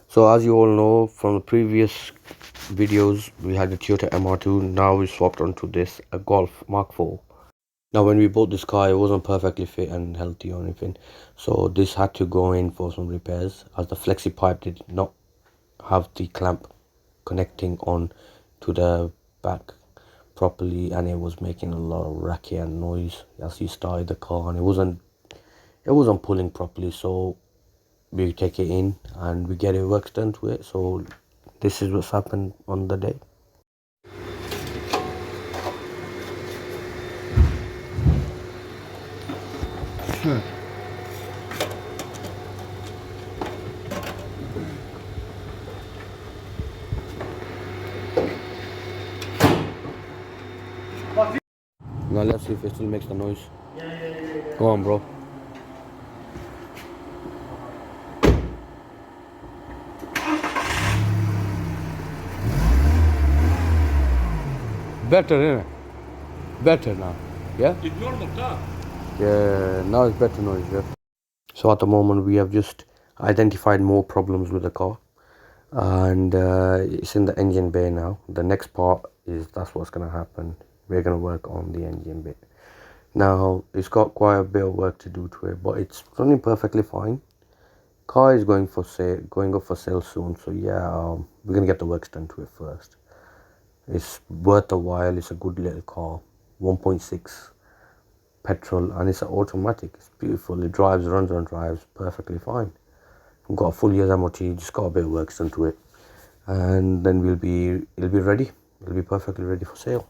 So as you all know from the previous videos, we had the Toyota MR2. Now we swapped onto this, a Golf MK4. Now when we bought this car, it wasn't perfectly fit and healthy or anything, so this had to go in for some repairs, as the flexi pipe did not have the clamp connecting on to the back properly, and it was making a lot of racket and noise as you started the car, and it wasn't pulling properly. So we take it in and we get it works done to it. So this is what's happened on the day. Now let's see if it still makes the noise. Go on, bro. Better, innit? Better now. Yeah? It's normal car. Yeah, now it's better noise, yeah. So at the moment we have just identified more problems with the car, and it's in the engine bay now. The next part is that's what's going to happen. We're going to work on the engine bit. Now it's got quite a bit of work to do to it, but it's running perfectly fine. Car is going up for sale soon, so yeah, we're gonna get the works done to it first. It's worth a while. It's a good little car, 1.6 petrol, and it's an automatic. It's beautiful. It runs and drives perfectly fine. We've got a full year's MOT, just got a bit of work done to it, and then it'll be ready. It'll be perfectly ready for sale.